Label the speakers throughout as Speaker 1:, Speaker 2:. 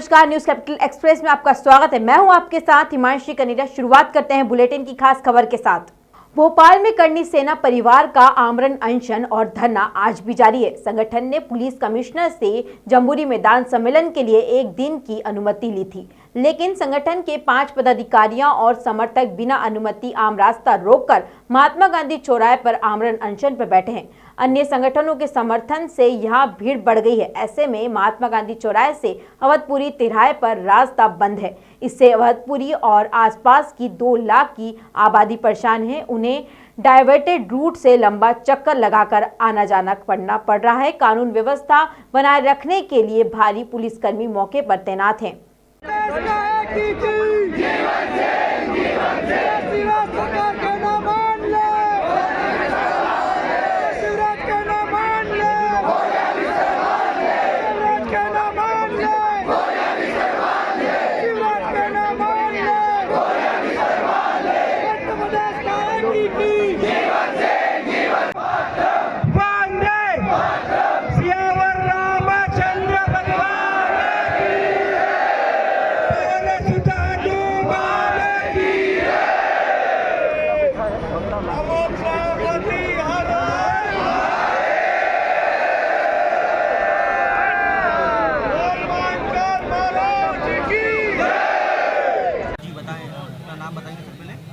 Speaker 1: नमस्कार, news capital express में आपका स्वागत है। मैं हूं आपके साथ हिमांशी कनीरा। शुरुआत करते हैं बुलेटिन की खास खबर के साथ। भोपाल में करनी सेना परिवार का आमरण अनशन और धरना आज भी जारी है। संगठन ने पुलिस कमिश्नर से जम्बूरी मैदान सम्मेलन के लिए एक दिन की अनुमति ली थी, लेकिन संगठन के 5 पदाधिकारियों और समर्थक बिना अनुमति आम रास्ता रोककर महात्मा गांधी चौराहे पर आमरण अनशन पर बैठे हैं। अन्य संगठनों के समर्थन से यहां भीड़ बढ़ गई है। ऐसे में महात्मा गांधी चौराहे से अवधपुरी तिराहे पर रास्ता बंद है। इससे अवधपुरी और आसपास की 2 लाख की आबादी परेशान है। उन्हें डाइवर्टेड रूट से लंबा चक्कर लगाकर आना जाना पड़ रहा है। कानून व्यवस्था बनाए रखने के लिए भारी पुलिसकर्मी मौके पर तैनात हैं।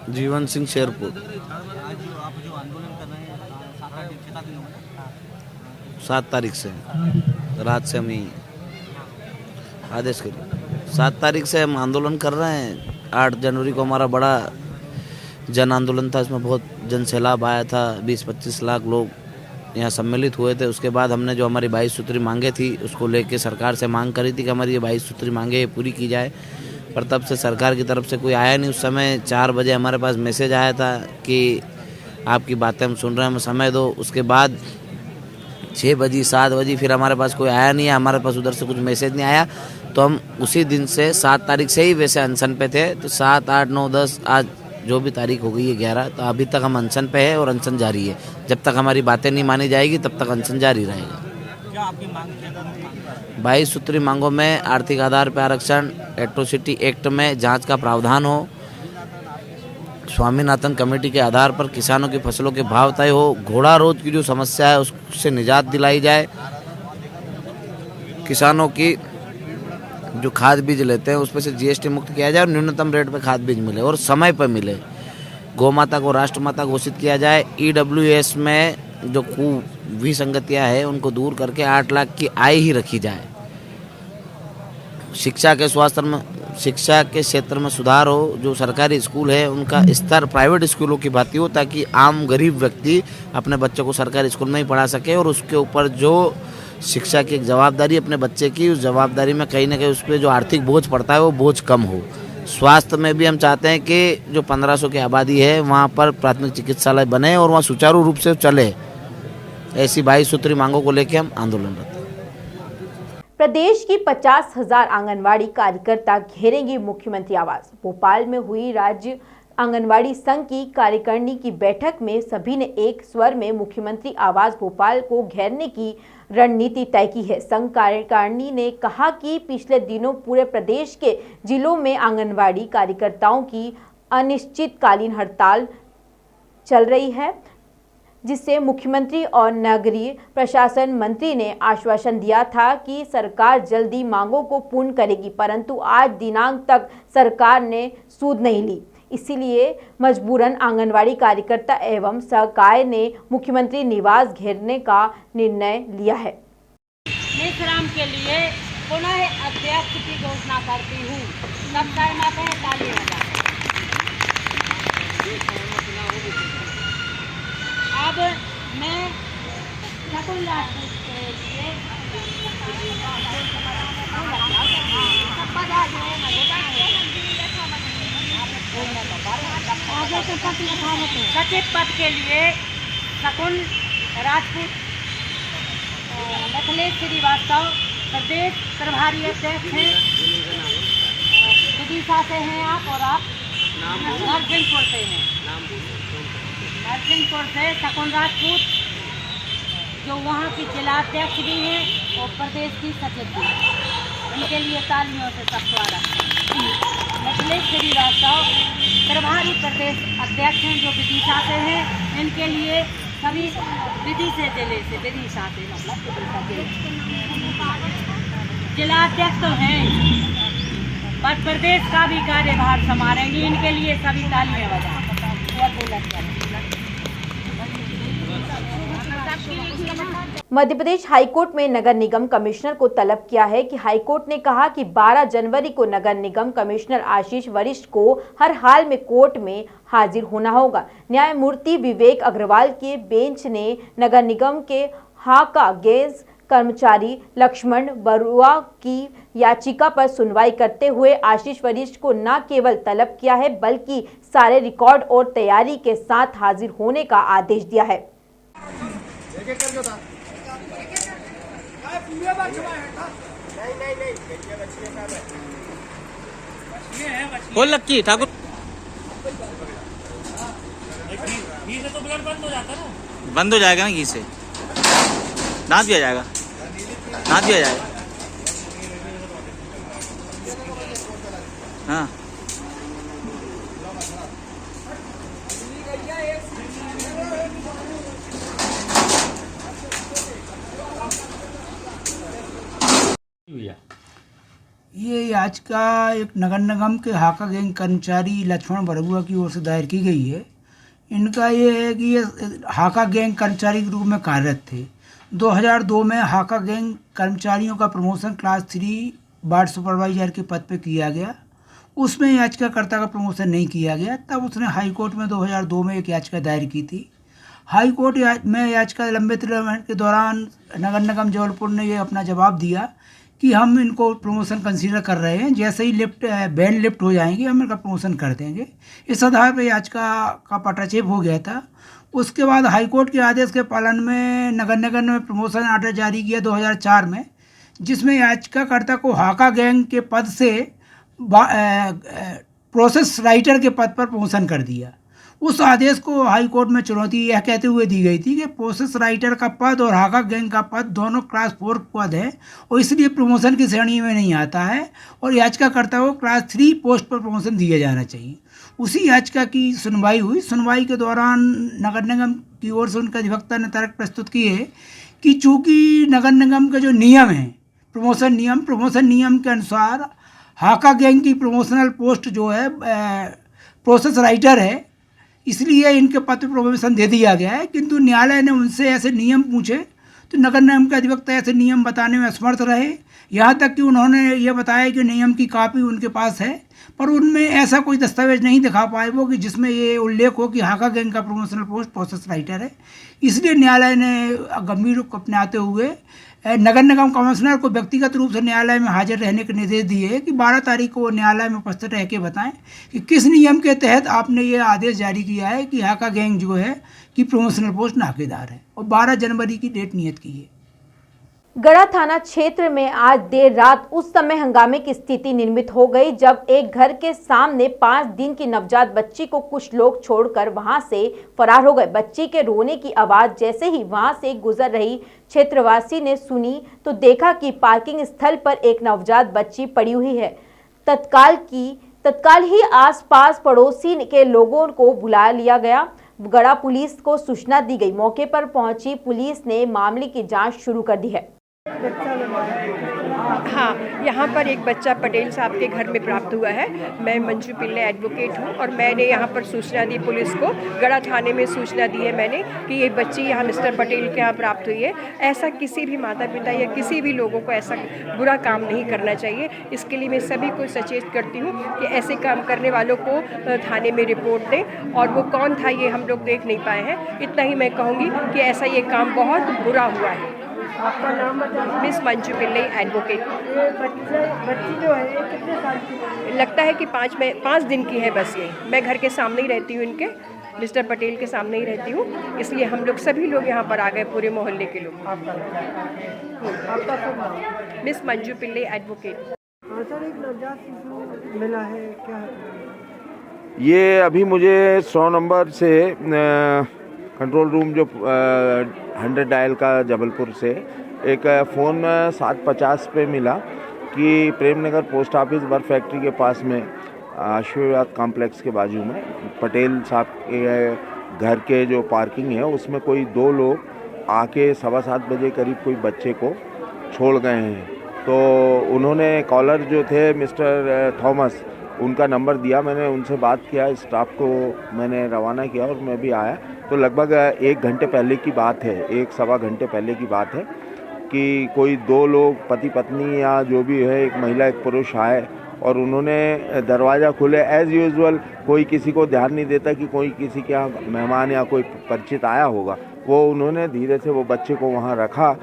Speaker 2: जीवन सिंह शेरपुर।
Speaker 3: आज आप जो आंदोलन कर रहे हैं 7 दिन हो गए,
Speaker 2: 7 तारीख से रात से हम ही आदेश करिए 7 तारीख से हम आंदोलन कर रहे हैं। 8 जनवरी को हमारा बड़ा जन आंदोलन था। इसमें बहुत जन सैलाब आया था। 20-25 लाख लोग यहाँ सम्मिलित हुए थे। उसके बाद हमने जो हमारी 22 सूत्री मांगे थी उसको लेके सरकार से मांग करी थी कि हमारी ये 22 सूत्री मांगे पूरी की जाए, पर तब से सरकार की तरफ से कोई आया नहीं। उस समय 4 बजे हमारे पास मैसेज आया था कि आपकी बातें हम सुन रहे हैं, हमें समय दो। उसके बाद 6 बजे 7 बजे फिर हमारे पास कोई आया नहीं है। हमारे पास उधर से कुछ मैसेज नहीं आया, तो हम उसी दिन से 7 तारीख से ही वैसे अनशन पे थे। तो 7, 8, 9, 10 आज जो भी तारीख हो गई है 11, तो अभी तक हम अनशन पे है और अनशन जारी है। जब तक हमारी बातें नहीं मानी जाएगी तब तक अनशन जारी रहेगा।
Speaker 3: क्या आपकी मांग है?
Speaker 2: 22 सूत्री मांगों में आर्थिक आधार पर आरक्षण, एट्रोसिटी एक्ट में जांच का प्रावधान हो, स्वामीनाथन कमेटी के आधार पर किसानों की फसलों के भाव तय हो, घोड़ा रोज की जो समस्या है उससे निजात दिलाई जाए, किसानों की जो खाद बीज लेते हैं उस पर से GST मुक्त किया जाए और न्यूनतम रेट पर खाद बीज मिले और समय पर मिले, गौ माता को राष्ट्रमाता घोषित किया जाए, EWS में जो विसंगतियाँ है उनको दूर करके 8 लाख की आय ही रखी जाए, शिक्षा के क्षेत्र में सुधार हो, जो सरकारी स्कूल है उनका स्तर प्राइवेट स्कूलों की भांति हो, ताकि आम गरीब व्यक्ति अपने बच्चों को सरकारी स्कूल में ही पढ़ा सके और उसके ऊपर जो शिक्षा की एक जवाबदारी अपने बच्चे की, उस जवाबदारी में कहीं ना कहीं उस पर जो आर्थिक बोझ पड़ता है वो बोझ कम हो। स्वास्थ्य में भी हम चाहते हैं कि जो 1500 की आबादी है वहाँ पर प्राथमिक चिकित्सालय बने और वहाँ सुचारू रूप से चले। ऐसी 22 सूत्री मांगों को लेकर हम आंदोलनरत हैं।
Speaker 1: प्रदेश की 50,000 आंगनवाड़ी कार्यकर्ता घेरेंगी मुख्यमंत्री आवास। भोपाल में हुई राज्य आंगनवाड़ी संघ की कार्यकारिणी की बैठक में सभी ने एक स्वर में मुख्यमंत्री आवास भोपाल को घेरने की रणनीति तय की है। संघ कार्यकारिणी ने कहा कि पिछले दिनों पूरे प्रदेश के जिलों में आंगनवाड़ी कार्यकर्ताओं की अनिश्चितकालीन हड़ताल चल रही है, जिससे मुख्यमंत्री और नगरीय प्रशासन मंत्री ने आश्वासन दिया था कि सरकार जल्दी मांगों को पूर्ण करेगी, परंतु आज दिनांक तक सरकार ने सुध नहीं ली। इसीलिए मजबूरन आंगनवाड़ी कार्यकर्ता एवं सहकाय ने मुख्यमंत्री निवास घेरने का निर्णय लिया है।
Speaker 4: विश्राम के लिए पुनः अध्यक्ष की घोषणा करती हूँ। सब सहमत हैं? ताली बजाएं। अब मैं शकुन राजपूत के लिए सचिव पद के लिए शकुन राजपूत मिथिलेश श्रीवास्तव प्रदेश प्रभारी अध्यक्ष हैं। विदिशा से हैं आप और आप नरसिंहपुर से हैं। नरसिंहपुर से शकुन राजपूत जो वहाँ की जिलाध्यक्ष भी हैं और प्रदेश की सचिव भी हैं। इनके लिए तालियों से सब स्वागत। अखिलेश श्रीवास्तव प्रभारी प्रदेश अध्यक्ष हैं जो विदिशा से हैं। इनके लिए सभी विदिशा जिले से, विदिशा से मतलब विदिशा जिले जिला अध्यक्ष तो हैं, पर प्रदेश का भी कार्यभार संभालेंगे। इनके लिए सभी तालियां बजाएं।
Speaker 1: मध्य प्रदेश हाईकोर्ट में नगर निगम कमिश्नर को तलब किया है कि हाईकोर्ट ने कहा कि 12 जनवरी को नगर निगम कमिश्नर आशीष वरिष्ठ को हर हाल में कोर्ट में हाजिर होना होगा। न्यायमूर्ति विवेक अग्रवाल के बेंच ने नगर निगम के हाका गैस कर्मचारी लक्ष्मण बरुआ की याचिका पर सुनवाई करते हुए आशीष वरिष्ठ को न केवल तलब किया है बल्कि सारे रिकॉर्ड और तैयारी के साथ हाजिर होने का आदेश दिया है।
Speaker 3: बोल लक्की ठाकुर
Speaker 5: घी से तो ब्लड बंद हो जाता है ना।
Speaker 3: बंद हो जाएगा ना घी से। दांत भी आ जाएगा, दांत भी आ जाएगा। हाँ
Speaker 6: ये आज का एक नगर निगम के हाका गैंग कर्मचारी लक्ष्मण बरुआ की ओर से दायर की गई है। इनका ये है कि ये हाका गैंग कर्मचारी के रूप में कार्यरत थे। 2002 में हाका गैंग कर्मचारियों का प्रमोशन क्लास 3 वार्ड सुपरवाइजर के पद पे किया गया। उसमें याचिकाकर्ता का प्रमोशन नहीं किया गया। तब उसने हाई कोर्ट में 2002 में एक याचिका दायर की थी। हाई कोर्ट में याचिका लंबित के दौरान नगर निगम जबलपुर ने ये अपना जवाब दिया कि हम इनको प्रमोशन कंसीडर कर रहे हैं, जैसे ही बैंड लिफ्ट हो जाएंगे हम इनका प्रमोशन कर देंगे। इस आधार पर याचिका का पटाक्षेप हो गया था। उसके बाद हाईकोर्ट के आदेश के पालन में नगर निगम ने प्रमोशन आर्डर जारी किया 2004 में, जिसमें याचिकाकर्ता को हाका गैंग के पद से प्रोसेस राइटर के पद पर प्रमोशन कर दिया। उस आदेश को हाई कोर्ट में चुनौती यह कहते हुए दी गई थी कि प्रोसेस राइटर का पद और हाका गैंग का पद दोनों क्लास 4 पद है और इसलिए प्रमोशन की श्रेणी में नहीं आता है और याचिकाकर्ता को क्लास 3 पोस्ट पर प्रमोशन दिया जाना चाहिए। उसी याचिका की सुनवाई हुई। सुनवाई के दौरान नगर निगम की ओर से उनके अधिवक्ता ने तर्क प्रस्तुत किए कि चूँकि नगर निगम का जो नियम है प्रमोशन नियम के अनुसार हाका गैंग की प्रमोशनल पोस्ट जो है प्रोसेस राइटर है, इसलिए इनके पद पर प्रमोशन दे दिया गया है। किंतु न्यायालय ने उनसे ऐसे नियम पूछे तो नगर निगम के अधिवक्ता ऐसे नियम बताने में असमर्थ रहे। यहाँ तक कि उन्होंने ये बताया कि नियम की कॉपी उनके पास है, पर उनमें ऐसा कोई दस्तावेज नहीं दिखा पाए वो कि जिसमें ये उल्लेख हो कि हाका गैंग का प्रमोशनल पोस्ट प्रोसेस राइटर है। इसलिए न्यायालय ने गंभीर रूप अपनाते हुए नगर निगम कमिश्नर को व्यक्तिगत रूप से न्यायालय में हाजिर रहने के निर्देश दिए कि 12 तारीख को न्यायालय में उपस्थित रह के बताएं कि किस नियम के तहत आपने ये आदेश जारी किया है कि हाका गैंग जो है कि प्रमोशनल पोस्ट नाकेदार है, और 12 जनवरी की डेट नियत की है।
Speaker 1: गढ़ा थाना क्षेत्र में आज देर रात उस समय हंगामे की स्थिति निर्मित हो गई जब एक घर के सामने 5 दिन की नवजात बच्ची को कुछ लोग छोड़कर वहां से फरार हो गए। बच्ची के रोने की आवाज जैसे ही वहां से गुजर रही क्षेत्रवासी ने सुनी तो देखा कि पार्किंग स्थल पर एक नवजात बच्ची पड़ी हुई है। तत्काल ही आसपास पड़ोसी के लोगों को बुला लिया गया। गढ़ा पुलिस को सूचना दी गई। मौके पर पहुंची पुलिस ने मामले की जांच शुरू कर दी है।
Speaker 7: हाँ, यहाँ पर एक बच्चा पटेल साहब के घर में प्राप्त हुआ है। मैं मंजू पिल्ले एडवोकेट हूँ और मैंने यहाँ पर सूचना दी पुलिस को। गढ़ा थाने में सूचना दी है मैंने कि ये बच्ची यहाँ मिस्टर पटेल के यहाँ प्राप्त हुई है। ऐसा किसी भी माता पिता या किसी भी लोगों को ऐसा बुरा काम नहीं करना चाहिए। इसके लिए मैं सभी को सचेत करती हूँ कि ऐसे काम करने वालों को थाने में रिपोर्ट दें, और वो कौन था ये हम लोग देख नहीं पाए हैं। इतना ही मैं कहूँगी कि ऐसा ये काम बहुत बुरा हुआ है।
Speaker 8: आपका नाम बताइए।
Speaker 7: मिस मंजू पिल्ले एडवोकेट।
Speaker 8: ये बच्ची जो है ये कितने साल की है?
Speaker 7: लगता है कि 5 दिन की है बस ये। मैं घर के सामने ही रहती हूँ, इनके मिस्टर पटेल के सामने ही रहती हूँ, इसलिए हम लोग सभी लोग यहाँ पर आ गए, पूरे मोहल्ले के लोग।
Speaker 8: आपका शुभ नाम?
Speaker 7: मिस मंजू पिल्ले एडवोकेट।
Speaker 8: हाँ सर, एक नवजात शिशु मिला है, क्या है?
Speaker 9: ये अभी मुझे 100 नंबर से कंट्रोल रूम जो 100 डायल का जबलपुर से एक फ़ोन 750 पे मिला कि प्रेमनगर पोस्ट ऑफिस बर्फ फैक्ट्री के पास में आशीर्वाद कॉम्प्लेक्स के बाजू में पटेल साहब के घर के जो पार्किंग है उसमें कोई 2 लोग आके 7:15 बजे करीब कोई बच्चे को छोड़ गए हैं। तो उन्होंने कॉलर जो थे मिस्टर थॉमस, उनका नंबर दिया, मैंने उनसे बात किया, स्टाफ को मैंने रवाना किया और मैं भी आया। तो लगभग 1 घंटे पहले की बात है, 1-1.25 घंटे पहले की बात है कि कोई 2 लोग पति पत्नी या जो भी है, एक महिला एक पुरुष आए और उन्होंने दरवाज़ा खुले। एज़ यूजुअल कोई किसी को ध्यान नहीं देता कि कोई किसी के यहाँ मेहमान या कोई परिचित आया होगा। वो उन्होंने धीरे से वो बच्चे को वहाँ रखा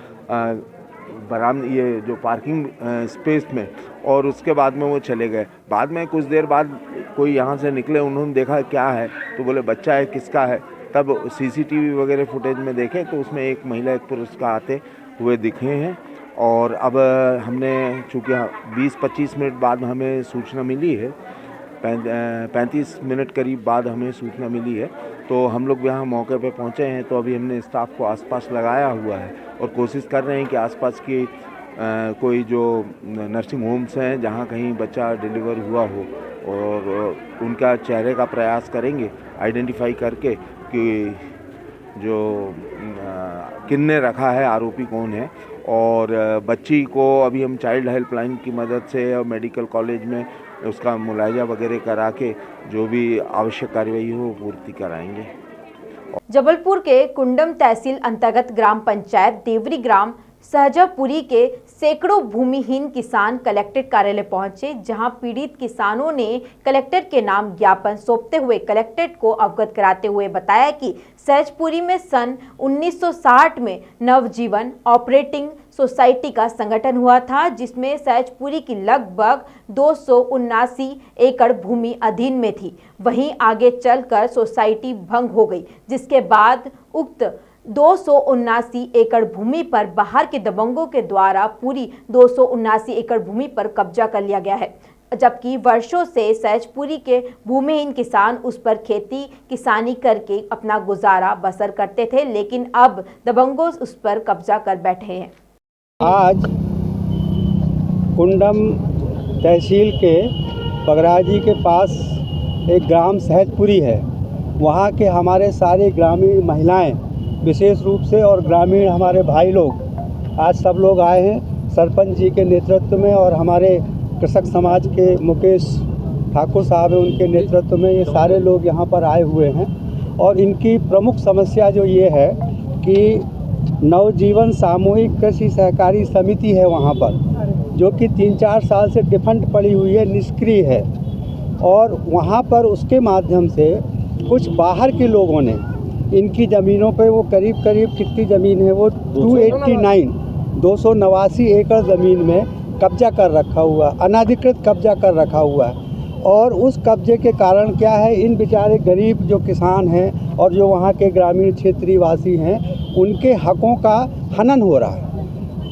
Speaker 9: ये जो पार्किंग स्पेस में, और उसके बाद में वो चले गए। बाद में कुछ देर बाद कोई यहाँ से निकले, उन्होंने देखा क्या है, तो बोले बच्चा है, किसका है। तब CCTV वगैरह फुटेज में देखें तो उसमें एक महिला एक पुरुष का आते हुए दिखे हैं। और अब हमने चूँकि 20-25 मिनट बाद हमें सूचना मिली है, 35 मिनट करीब बाद हमें सूचना मिली है, तो हम लोग यहाँ मौके पे पहुँचे हैं। तो अभी हमने स्टाफ को आसपास लगाया हुआ है और कोशिश कर रहे हैं कि आसपास की कोई जो नर्सिंग होम्स हैं जहाँ कहीं बच्चा डिलीवर हुआ हो, और उनका चेहरे का प्रयास करेंगे आइडेंटिफाई करके कि जो किन्ने रखा है, आरोपी कौन है। और बच्ची को अभी हम चाइल्ड हेल्पलाइन की मदद से और मेडिकल कॉलेज में उसका मुलायजा वगैरह करा के जो भी आवश्यक कार्रवाई हो वो पूर्ति कराएंगे।
Speaker 1: जबलपुर के कुंडम तहसील अंतर्गत ग्राम पंचायत देवरी ग्राम सहजापुरी के सैकड़ों भूमिहीन किसान कलेक्ट्रेट कार्यालय पहुंचे, जहां पीड़ित किसानों ने कलेक्टर के नाम ज्ञापन सौंपते हुए कलेक्ट्रेट को अवगत कराते हुए बताया कि सहजपुरी में सन 1960 में नवजीवन ऑपरेटिंग सोसाइटी का संगठन हुआ था, जिसमें सहजपुरी की लगभग 279 एकड़ भूमि अधीन में थी। वहीं आगे चलकर सोसाइटी भंग हो गई, जिसके बाद उक्त 279 एकड़ भूमि पर बाहर के दबंगों के द्वारा पूरी 279 एकड़ भूमि पर कब्जा कर लिया गया है, जबकि वर्षों से सहजपुरी के भूमिहीन किसान उस पर खेती किसानी करके अपना गुजारा बसर करते थे, लेकिन अब दबंगों उस पर कब्जा कर बैठे हैं।
Speaker 10: आज कुंडम तहसील के बगराजी के पास एक ग्राम सहजपुरी है। वहाँ के हमारे सारे ग्रामीण महिलाएं विशेष रूप से और ग्रामीण हमारे भाई लोग आज सब लोग आए हैं सरपंच जी के नेतृत्व में, और हमारे कृषक समाज के मुकेश ठाकुर साहब हैं, उनके नेतृत्व में ये सारे लोग यहाँ पर आए हुए हैं। और इनकी प्रमुख समस्या जो ये है कि नवजीवन सामूहिक कृषि सहकारी समिति है वहाँ पर, जो कि 3-4 साल से डिफंट पड़ी हुई है, निष्क्रिय है। और वहाँ पर उसके माध्यम से कुछ बाहर के लोगों ने इनकी ज़मीनों पे, वो करीब कितनी ज़मीन है, वो 289 एकड़ ज़मीन में कब्जा कर रखा हुआ, अनाधिकृत कब्जा कर रखा हुआ है। और उस कब्जे के कारण क्या है, इन बेचारे गरीब जो किसान हैं और जो वहाँ के ग्रामीण क्षेत्रीय वासी हैं, उनके हकों का हनन हो रहा है।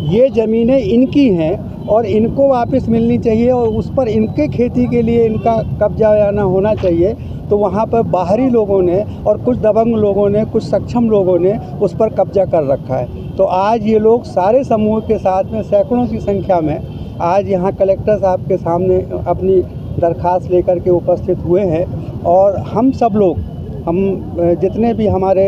Speaker 10: ये ज़मीनें इनकी हैं और इनको वापस मिलनी चाहिए, और उस पर इनके खेती के लिए इनका कब्जा ना होना चाहिए। तो वहाँ पर बाहरी लोगों ने और कुछ दबंग लोगों ने, कुछ सक्षम लोगों ने उस पर कब्जा कर रखा है। तो आज ये लोग सारे समूह के साथ में सैकड़ों की संख्या में आज यहाँ कलेक्टर साहब के सामने अपनी दरख्वास्त लेकर के उपस्थित हुए हैं। और हम सब लोग, हम जितने भी हमारे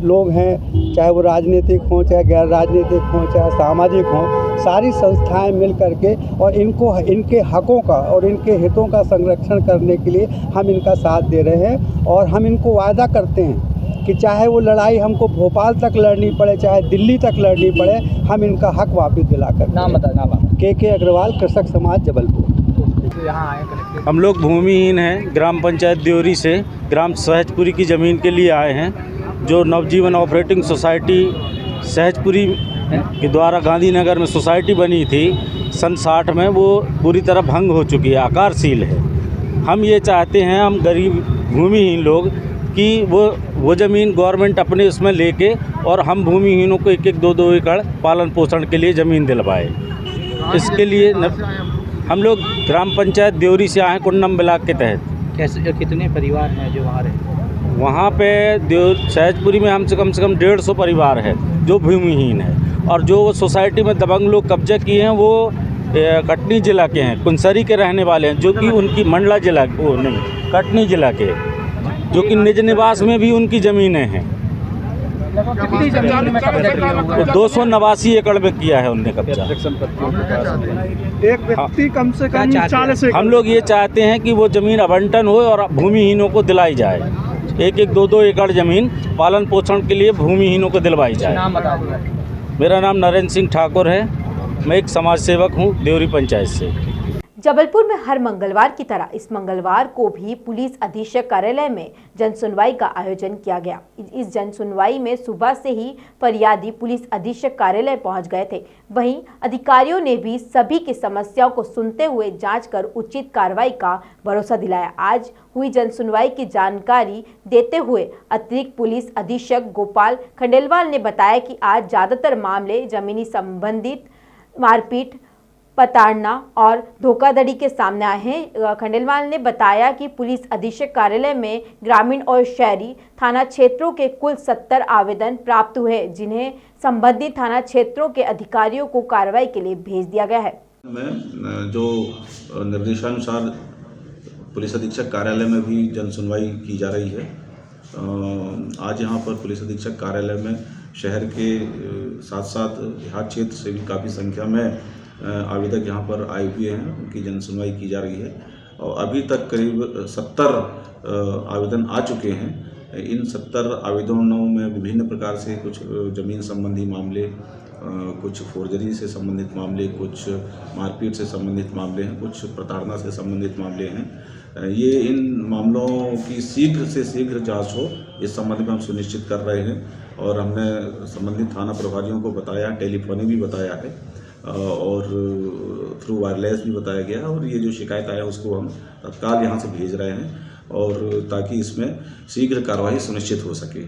Speaker 10: लोग हैं, चाहे वो राजनीतिक हों, चाहे गैर राजनीतिक हों, चाहे सामाजिक हों, सारी संस्थाएं मिल करके और इनको इनके हकों का और इनके हितों का संरक्षण करने के लिए हम इनका साथ दे रहे हैं। और हम इनको वादा करते हैं कि चाहे वो लड़ाई हमको भोपाल तक लड़नी पड़े, चाहे दिल्ली तक लड़नी पड़े, हम इनका हक वापस दिलाकर। नाम के अग्रवाल, कृषक समाज, जबलपुर।
Speaker 11: हम लोग भूमिहीन हैं, ग्राम पंचायत देवरी से ग्राम सहजपुरी की ज़मीन के लिए आए हैं। जो नवजीवन ऑपरेटिंग सोसाइटी सहजपुरी के द्वारा गांधीनगर में सोसाइटी बनी थी सन 60 में, वो पूरी तरह भंग हो चुकी है, आकारशील है। हम ये चाहते हैं, हम गरीब भूमिहीन लोग, कि वो ज़मीन गवर्नमेंट अपने उसमें लेके और हम भूमिहीनों को 1-1, 2-2 एकड़ पालन पोषण के लिए ज़मीन दिलवाए। इसके लिए हम लोग ग्राम पंचायत देवरी से आए हैं, कुंडम ब्लॉक के तहत।
Speaker 3: कैसे, कितने परिवार हैं जो वहाँ रहते?
Speaker 11: वहाँ पे सहजपुरी में हम से कम 150 परिवार है जो भूमिहीन है, और जो सोसाइटी में दबंग लोग कब्जा किए हैं वो कटनी जिला के हैं, कुनसरी के रहने वाले हैं, जो कि उनकी मंडला जिला वो नहीं कटनी जिला के, जो कि निज निवास में भी उनकी ज़मीनें हैं। 289 एकड़ में किया है उनने कब्जा।
Speaker 10: एक व्यक्ति कम से कम 40 एकड़।
Speaker 11: हम लोग ये चाहते हैं कि वो ज़मीन आवंटन हो और भूमिहीनों को दिलाई जाए। 1-2 एकड़ ज़मीन पालन पोषण के लिए भूमिहीनों को दिलवाई जाए।
Speaker 3: नाम बता दीजिए।
Speaker 11: मेरा नाम नरेंद्र सिंह ठाकुर है, मैं एक समाज सेवक हूँ देवरी पंचायत से।
Speaker 1: जबलपुर में हर मंगलवार की तरह इस मंगलवार को भी पुलिस अधीक्षक कार्यालय में जनसुनवाई का आयोजन किया गया। इस जनसुनवाई में सुबह से ही फरियादी पुलिस अधीक्षक कार्यालय पहुंच गए थे। वहीं अधिकारियों ने भी सभी की समस्याओं को सुनते हुए जांच कर उचित कार्रवाई का भरोसा दिलाया। आज हुई जनसुनवाई की जानकारी देते हुए अतिरिक्त पुलिस अधीक्षक गोपाल खंडेलवाल ने बताया कि आज ज़्यादातर मामले जमीनी संबंधित मारपीट, प्रताड़ना और धोखाधड़ी के सामने आए हैं। खंडेलवाल ने बताया कि पुलिस अधीक्षक कार्यालय में ग्रामीण और शहरी थाना क्षेत्रों के कुल 70 आवेदन प्राप्त हुए, जिन्हें संबंधित थाना क्षेत्रों के अधिकारियों को कार्रवाई के लिए भेज दिया गया है।
Speaker 12: में जो निर्देशानुसार पुलिस अधीक्षक कार्यालय में भी जनसुनवाई की जा रही है। आज यहाँ पर पुलिस अधीक्षक कार्यालय में शहर के साथ साथ देहात क्षेत्र से भी काफ़ी संख्या में आवेदक यहाँ पर आए हुए हैं, उनकी जनसुनवाई की जा रही है और अभी तक करीब 70 आवेदन आ चुके हैं। इन 70 आवेदनों में विभिन्न प्रकार से कुछ ज़मीन संबंधी मामले, कुछ फोर्जरी से संबंधित मामले, कुछ मारपीट से संबंधित मामले हैं, कुछ प्रताड़ना से संबंधित मामले हैं। ये इन मामलों की शीघ्र से शीघ्र जांच हो, इस संबंध में हम सुनिश्चित कर रहे हैं और हमने संबंधित थाना प्रभारियों को बताया, टेलीफोनिक भी बताया है और थ्रू वायरलेस भी बताया गया और ये जो शिकायत आया उसको हम तत्काल यहाँ से भेज रहे हैं और ताकि इसमें शीघ्र कार्रवाई सुनिश्चित हो सके।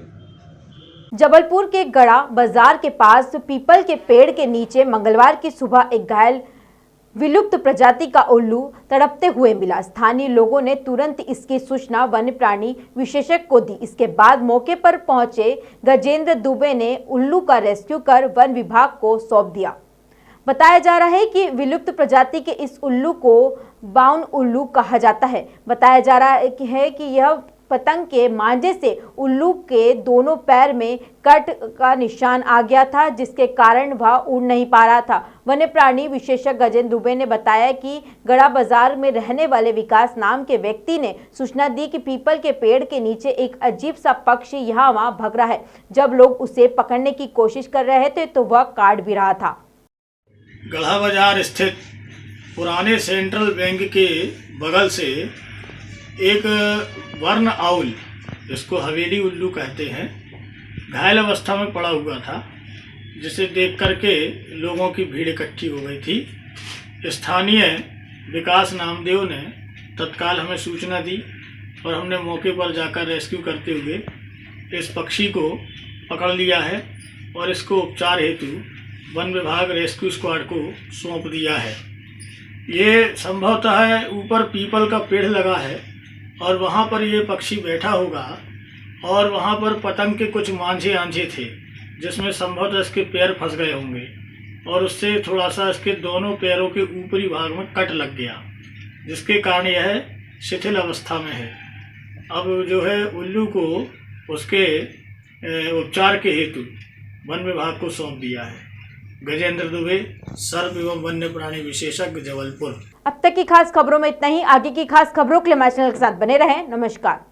Speaker 1: जबलपुर के गड़ा बाजार के पास पीपल के पेड़ के नीचे मंगलवार की सुबह एक घायल विलुप्त प्रजाति का उल्लू तड़पते हुए मिला। स्थानीय लोगों ने तुरंत इसकी सूचना वन्य प्राणी विशेषज्ञ को दी। इसके बाद मौके पर पहुंचे गजेंद्र दुबे ने उल्लू का रेस्क्यू कर वन विभाग को सौंप दिया। बताया जा रहा है कि विलुप्त प्रजाति के इस उल्लू को बाउन उल्लू कहा जाता है। बताया जा रहा है कि यह पतंग के मांझे से उल्लू के दोनों पैर में कट का निशान आ गया था, जिसके कारण वह उड़ नहीं पा रहा था। वन्य प्राणी विशेषज्ञ गजेंद्र दुबे ने बताया कि गड़ा बाजार में रहने वाले विकास नाम के व्यक्ति ने सूचना दी कि पीपल के पेड़ के नीचे एक अजीब सा पक्षी यहाँ वहाँ भग रहा है। जब लोग उसे पकड़ने की कोशिश कर रहे थे तो वह काट भी रहा था।
Speaker 13: गढ़ा बाजार स्थित पुराने सेंट्रल बैंक के बगल से एक वर्ण आउल, जिसको हवेली उल्लू कहते हैं, घायल अवस्था में पड़ा हुआ था, जिसे देख करके लोगों की भीड़ इकट्ठी हो गई थी। स्थानीय विकास नामदेव ने तत्काल हमें सूचना दी और हमने मौके पर जाकर रेस्क्यू करते हुए इस पक्षी को पकड़ लिया है और इसको उपचार हेतु वन विभाग रेस्क्यू स्क्वाड को सौंप दिया है। ये संभवतः ऊपर पीपल का पेड़ लगा है और वहाँ पर ये पक्षी बैठा होगा और वहाँ पर पतंग के कुछ मांझे आंझे थे, जिसमें संभवतः इसके पैर फंस गए होंगे और उससे थोड़ा सा इसके दोनों पैरों के ऊपरी भाग में कट लग गया, जिसके कारण यह शिथिल अवस्था में है। अब जो है उल्लू को उसके उपचार के हेतु वन विभाग को सौंप दिया है। गजेंद्र दुबे, सर्प एवं वन्य प्राणी विशेषज्ञ, जबलपुर।
Speaker 1: अब तक की खास खबरों में इतना ही। आगे की खास खबरों के लिए हमारे चैनल के साथ बने रहें। नमस्कार।